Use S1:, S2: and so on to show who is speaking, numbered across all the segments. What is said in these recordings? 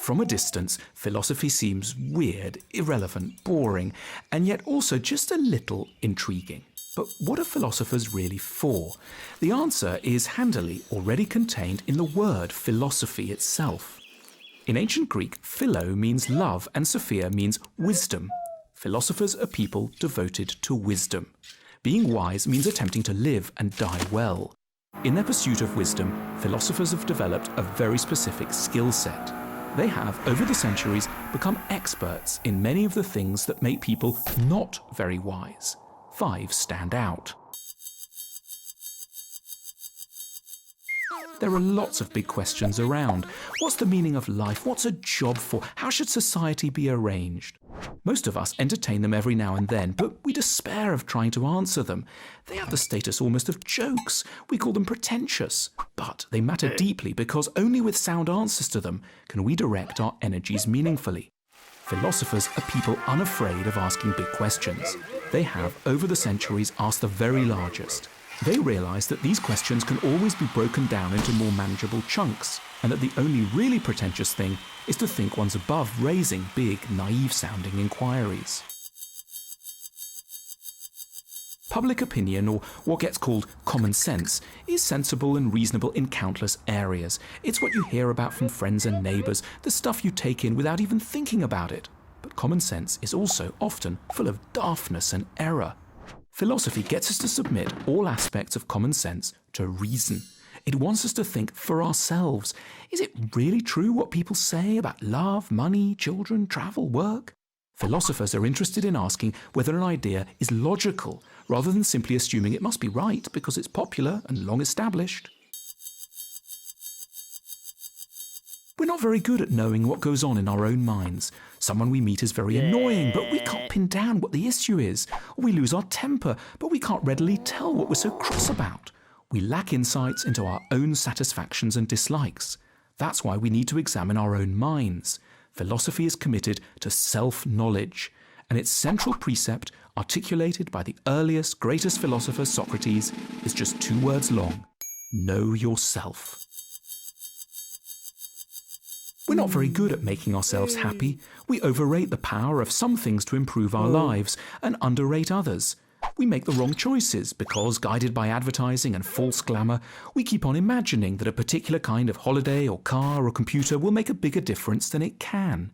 S1: From a distance, philosophy seems weird, irrelevant, boring, and yet also just a little intriguing. But what are philosophers really for? The answer is handily already contained in the word philosophy itself. In ancient Greek, philo means love and sophia means wisdom. Philosophers are people devoted to wisdom. Being wise means attempting to live and die well. In their pursuit of wisdom, philosophers have developed a very specific skill set. They have, over the centuries, become experts in many of the things that make people not very wise. 5 stand out. There are lots of big questions around. What's the meaning of life? What's a job for? How should society be arranged? Most of us entertain them every now and then, but we despair of trying to answer them. They have the status almost of jokes. We call them pretentious. But they matter deeply because only with sound answers to them can we direct our energies meaningfully. Philosophers are people unafraid of asking big questions. They have, over the centuries, asked the very largest. They realize that these questions can always be broken down into more manageable chunks, and that the only really pretentious thing is to think one's above raising big, naive-sounding inquiries. Public opinion, or what gets called common sense, is sensible and reasonable in countless areas. It's what you hear about from friends and neighbours, the stuff you take in without even thinking about it. But common sense is also often full of daftness and error. Philosophy gets us to submit all aspects of common sense to reason. It wants us to think for ourselves. Is it really true what people say about love, money, children, travel, work? Philosophers are interested in asking whether an idea is logical, rather than simply assuming it must be right because it's popular and long established. We're not very good at knowing what goes on in our own minds. Someone we meet is very annoying, but we can't pin down what the issue is. Or we lose our temper, but we can't readily tell what we're so cross about. We lack insights into our own satisfactions and dislikes. That's why we need to examine our own minds. Philosophy is committed to self-knowledge, and its central precept, articulated by the earliest, greatest philosopher, Socrates, is just 2 words long: know yourself. We're not very good at making ourselves happy. We overrate the power of some things to improve our lives and underrate others. We make the wrong choices because, guided by advertising and false glamour, we keep on imagining that a particular kind of holiday or car or computer will make a bigger difference than it can.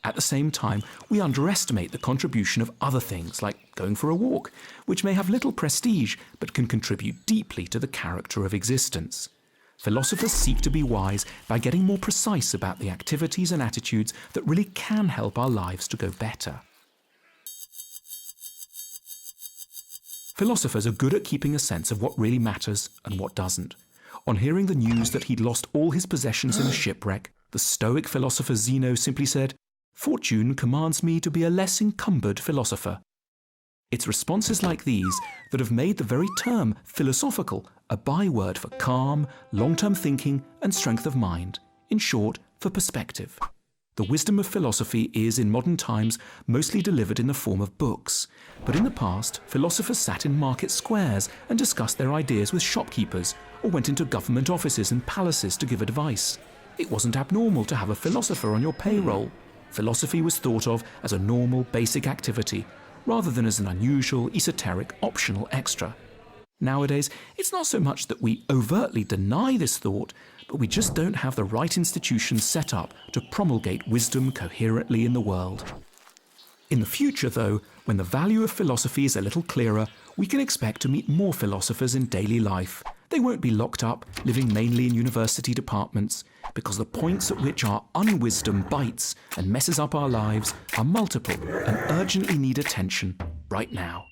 S1: At the same time, we underestimate the contribution of other things, like going for a walk, which may have little prestige but can contribute deeply to the character of existence. Philosophers seek to be wise by getting more precise about the activities and attitudes that really can help our lives to go better. Philosophers are good at keeping a sense of what really matters and what doesn't. On hearing the news that he'd lost all his possessions in a shipwreck, the Stoic philosopher Zeno simply said, "Fortune commands me to be a less encumbered philosopher." It's responses like these that have made the very term philosophical a byword for calm, long-term thinking and strength of mind. In short, for perspective. The wisdom of philosophy is, in modern times, mostly delivered in the form of books. But in the past, philosophers sat in market squares and discussed their ideas with shopkeepers, or went into government offices and palaces to give advice. It wasn't abnormal to have a philosopher on your payroll. Philosophy was thought of as a normal, basic activity, rather than as an unusual, esoteric, optional extra. Nowadays, it's not so much that we overtly deny this thought, but we just don't have the right institutions set up to promulgate wisdom coherently in the world. In the future, though, when the value of philosophy is a little clearer, we can expect to meet more philosophers in daily life. They won't be locked up, living mainly in university departments, because the points at which our unwisdom bites and messes up our lives are multiple and urgently need attention right now.